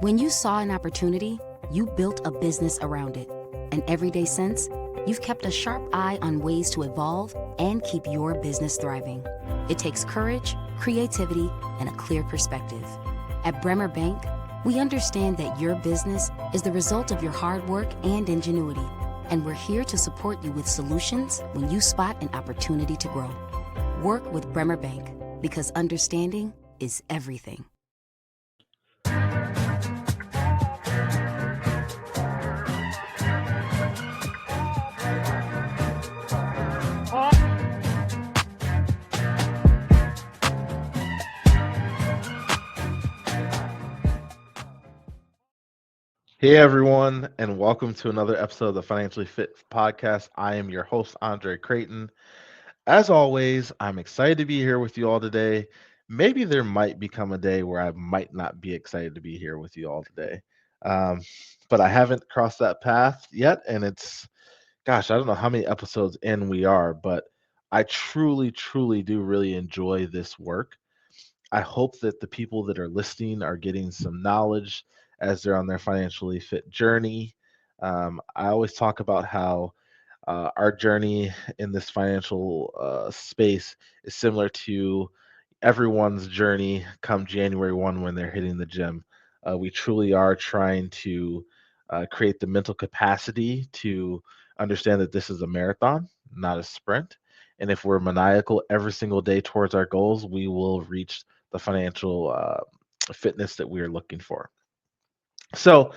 When you saw an opportunity, you built a business around it. And every day since, you've kept a sharp eye on ways to evolve and keep your business thriving. It takes courage, creativity, and a clear perspective. At Bremer Bank, we understand that your business is the result of your hard work and ingenuity, and we're here to support you with solutions when you spot an opportunity to grow. Work with Bremer Bank, because understanding is everything. Hey everyone, and welcome to another episode of the Financially Fit Podcast. I am your host, Andre Creighton. As always, I'm excited to be here with you all today. Maybe there might become a day where I might not be excited to be here with you all today. Um, but I haven't crossed that path yet, and gosh, I don't know how many episodes in we are, but I truly do really enjoy this work. I hope that the people that are listening are getting some knowledge as they're on their financially fit journey. I always talk about how our journey in this financial space is similar to everyone's journey come January 1 when they're hitting the gym. We truly are trying to create the mental capacity to understand that this is a marathon, not a sprint. And if we're maniacal every single day towards our goals, we will reach the financial fitness that we are looking for. So,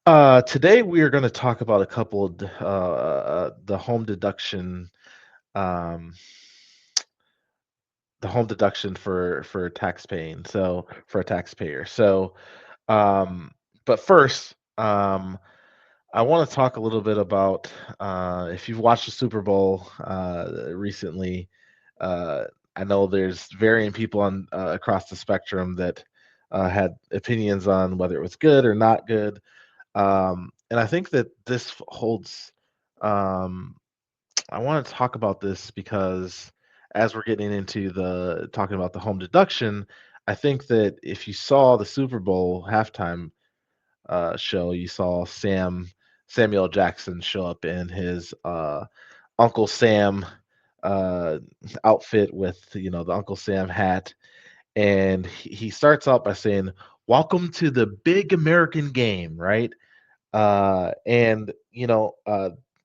today we are going to talk about a couple of the home deduction, um, for tax paying. So for a taxpayer. Um, but first, I want to talk a little bit about if you've watched the Super Bowl recently. Uh, I know there's varying people on across the spectrum that had opinions on whether it was good or not good. And I think that this holds. Um, I want to talk about this because as we're getting into the talking about the home deduction, I think that if you saw the Super Bowl halftime show, you saw Samuel Jackson show up in his Uncle Sam uh, outfit with the Uncle Sam hat, and he starts out by saying, "Welcome to the big American game," right? And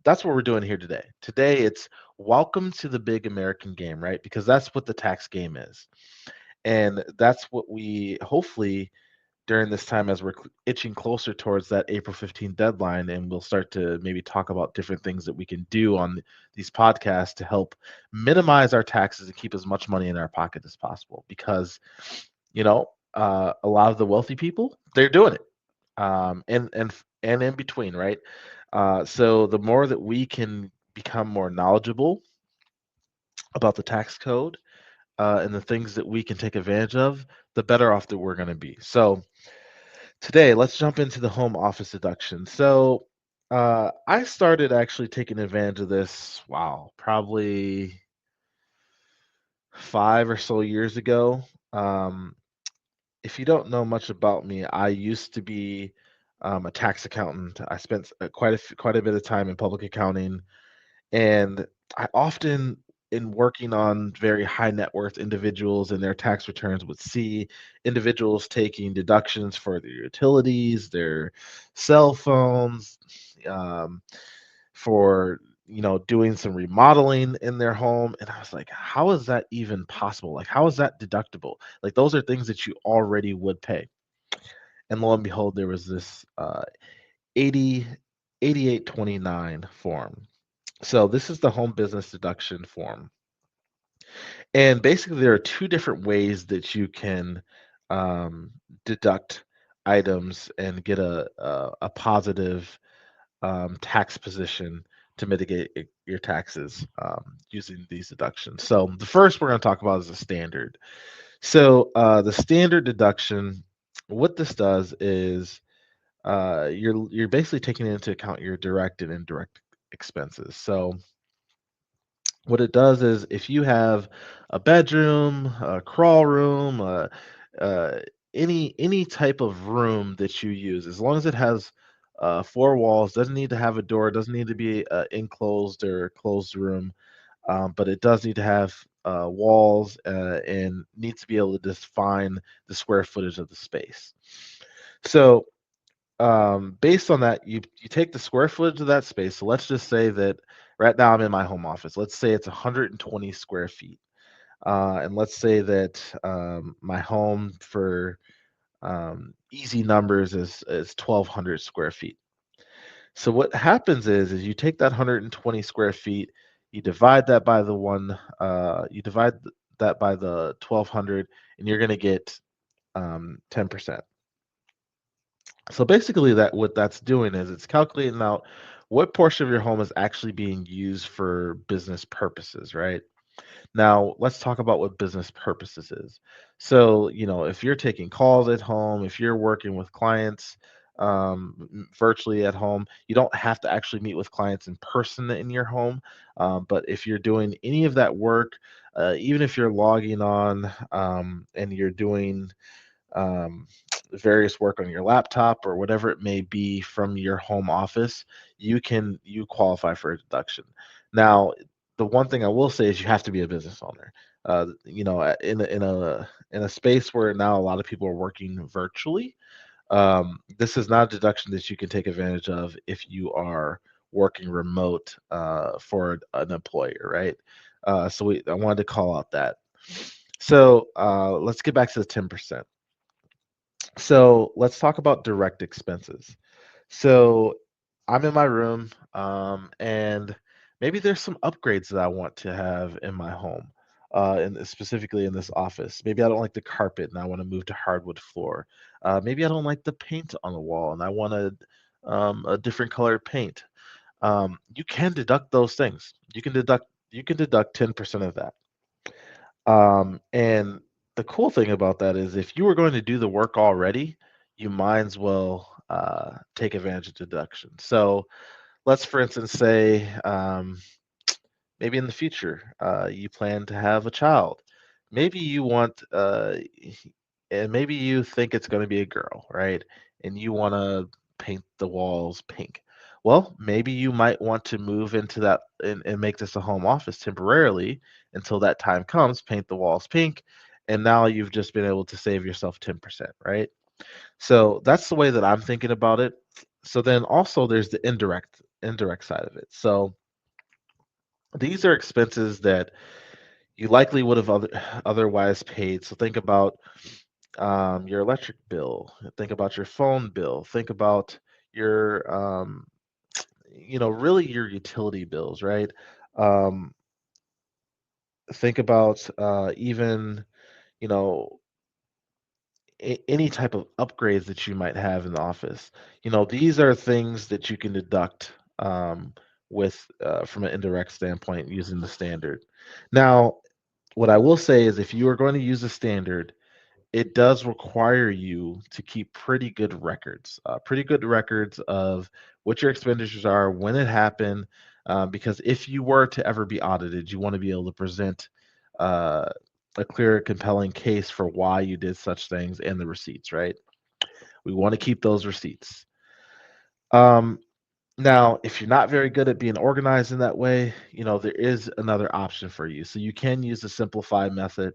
that's what we're doing here today. Today it's welcome to the big American game, right? Because that's what the tax game is. And that's what we hopefully during this time as we're itching closer towards that April 15th deadline, and we'll start to maybe talk about different things that we can do on these podcasts to help minimize our taxes and keep as much money in our pocket as possible. Because, a lot of the wealthy people, they're doing it, and in between, right? So the more that we can become more knowledgeable about the tax code and the things that we can take advantage of, the better off that we're going to be. So today, let's jump into the home office deduction. So I started actually taking advantage of this, wow, probably 5 or so years ago. Um, if you don't know much about me, I used to be a tax accountant. I spent quite a bit of time in public accounting, and I often, in working on very high net worth individuals and their tax returns, would see individuals taking deductions for their utilities, their cell phones, um, for doing some remodeling in their home. And I was like, how is that even possible? Like, how is that deductible? Like, those are things that you already would pay. And lo and behold, there was this 80 8829 form. So this is the home business deduction form. And basically, there are two different ways that you can um, deduct items and get a positive tax position to mitigate your taxes using these deductions. So the first we're going to talk about is the standard. So the standard deduction, what this does is you're basically taking into account your direct and indirect expenses. So what it does is if you have a bedroom, a crawl room, uh, any type of room that you use, as long as it has four walls, doesn't need to have a door, doesn't need to be enclosed or closed room, but it does need to have walls and needs to be able to define the square footage of the space. So based on that, you take the square footage of that space. So let's just say that right now I'm in my home office. Let's say it's 120 square feet. And let's say that my home for easy numbers is 1,200 square feet. So what happens is you take that 120 square feet, you divide that by the you divide that by the 1,200, and you're going to get 10%. So basically, that what that's doing is it's calculating out what portion of your home is actually being used for business purposes, right? Now, let's talk about what business purposes is. So, if you're taking calls at home, if you're working with clients virtually at home, you don't have to actually meet with clients in person in your home. But if you're doing any of that work, even if you're logging on and you're doing um, various work on your laptop or whatever it may be from your home office, you qualify for a deduction. Now, the one thing I will say is you have to be a business owner. In a space where now a lot of people are working virtually, this is not a deduction that you can take advantage of if you are working remote for an employer, right? I wanted to call out that. So let's get back to the 10%. So let's talk about direct expenses. So I'm in my room, and maybe there's some upgrades that I want to have in my home, and specifically in this office. Maybe I don't like the carpet and I want to move to hardwood floor. Maybe I don't like the paint on the wall and I want a different colored paint. You can deduct those things. You can deduct 10% of that. And the cool thing about that is if you were going to do the work already, you might as well take advantage of deduction. So let's, for instance, say maybe in the future you plan to have a child. Maybe you want, and maybe you think it's going to be a girl, right? And you want to paint the walls pink. Well, maybe you might want to move into that and make this a home office temporarily until that time comes, paint the walls pink, and now you've just been able to save yourself 10%, right? So that's the way that I'm thinking about it. So then also there's the indirect side of it. So these are expenses that you likely would have otherwise paid. So think about your electric bill, think about your phone bill, think about your, really your utility bills, right? Um, think about even, you know, any type of upgrades that you might have in the office. These are things that you can deduct with from an indirect standpoint using the standard. Now, what I will say is if you are going to use a standard, it does require you to keep pretty good records of what your expenditures are, when it happened, because if you were to ever be audited, you want to be able to present uh, a clear, compelling case for why you did such things and the receipts, right? We want to keep those receipts. Um, Now, if you're not very good at being organized in that way, there is another option for you. So you can use the simplified method.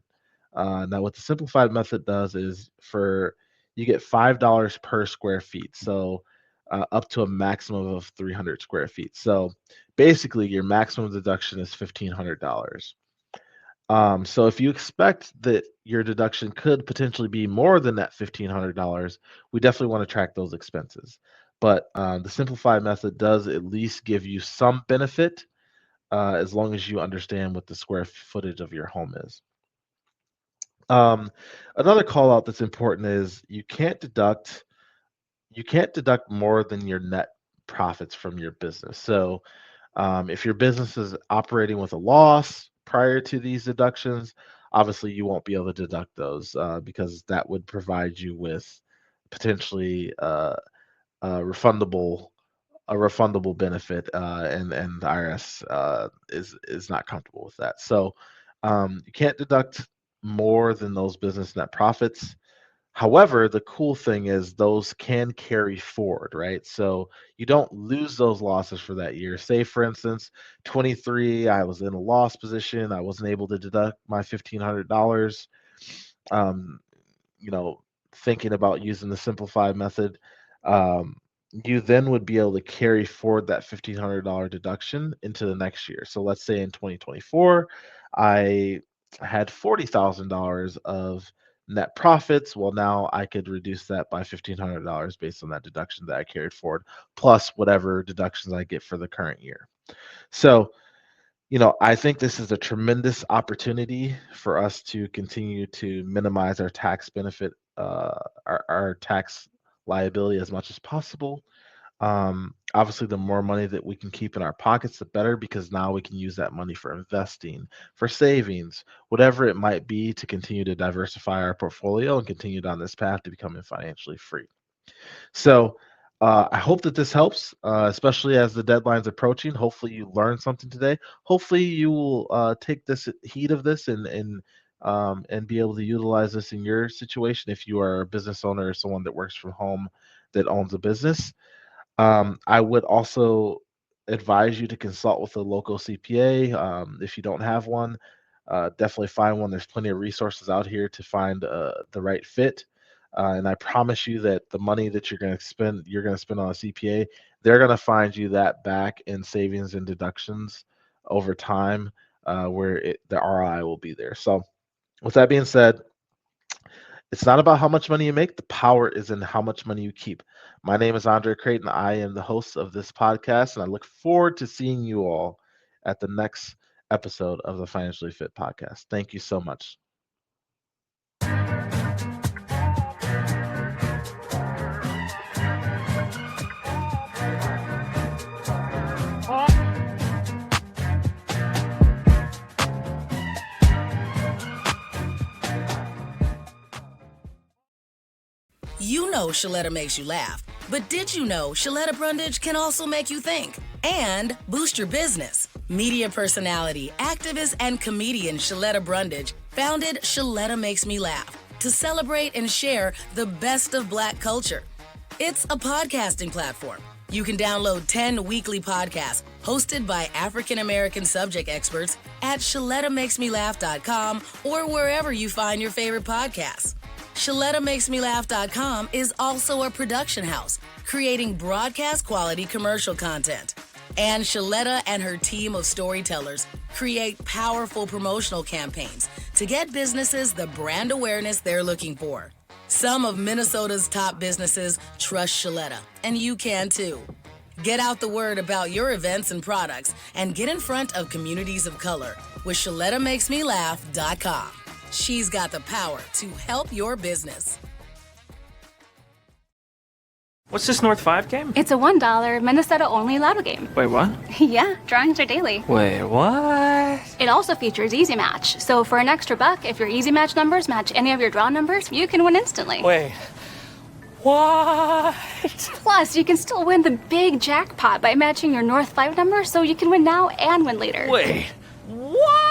Now, what the simplified method does is you get $5 per square feet. So up to a maximum of 300 square feet. So basically, your maximum deduction is $1,500. So if you expect that your deduction could potentially be more than that $1,500, we definitely want to track those expenses. But the simplified method does at least give you some benefit as long as you understand what the square footage of your home is. Um, Another call out that's important is you can't deduct more than your net profits from your business. So if your business is operating with a loss prior to these deductions, obviously you won't be able to deduct those because that would provide you with potentially a refundable a refundable benefit, and the IRS is not comfortable with that. So you can't deduct more than those business net profits. However, the cool thing is those can carry forward, right? So you don't lose those losses for that year. Say, for instance, 23, I was in a loss position. I wasn't able to deduct my $1,500. Um, you know, Thinking about using the simplified method, um, you then would be able to carry forward that $1,500 deduction into the next year. So let's say in 2024, I had $40,000 of net profits. Well, now I could reduce that by $1,500 based on that deduction that I carried forward, plus whatever deductions I get for the current year. So, I think this is a tremendous opportunity for us to continue to minimize our tax benefit, our tax liability as much as possible. Obviously, the more money that we can keep in our pockets, the better, because now we can use that money for investing, for savings, whatever it might be, to continue to diversify our portfolio and continue down this path to becoming financially free. So I hope that this helps, especially as the deadline's approaching. Hopefully, you learned something today. Hopefully, you will take this heed of this and be able to utilize this in your situation if you are a business owner or someone that works from home that owns a business. I would also advise you to consult with a local CPA. If you don't have one, definitely find one. There's plenty of resources out here to find the right fit. And I promise you that the money that you're going to spend on a CPA, they're going to find you that back in savings and deductions over time, where the ROI will be there. So, with that being said, it's not about how much money you make. The power is in how much money you keep. My name is Andre Creighton. I am the host of this podcast, and I look forward to seeing you all at the next episode of the Financially Fit podcast. Thank you so much. You know Shaletta makes you laugh, but did you know Shaletta Brundage can also make you think and boost your business? Media personality, activist, and comedian Shaletta Brundage founded Shaletta Makes Me Laugh to celebrate and share the best of Black culture. It's a podcasting platform. You can download 10 weekly podcasts hosted by African-American subject experts at ShalettaMakesMeLaugh.com or wherever you find your favorite podcasts. ShalettaMakesMeLaugh.com is also a production house, creating broadcast-quality commercial content. And Shaletta and her team of storytellers create powerful promotional campaigns to get businesses the brand awareness they're looking for. Some of Minnesota's top businesses trust Shaletta, and you can too. Get out the word about your events and products and get in front of communities of color with ShalettaMakesMeLaugh.com. She's got the power to help your business. What's this North 5 game? It's a $1 Minnesota-only lotto game. Wait, what? Yeah, drawings are daily. Wait, what? It also features Easy Match. So for an extra buck, if your Easy Match numbers match any of your draw numbers, you can win instantly. Wait, what? Plus, you can still win the big jackpot by matching your North 5 number, so you can win now and win later. Wait, what?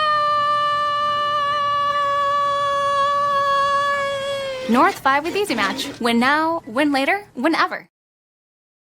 North 5 with Easy Match. Win now, win later, whenever.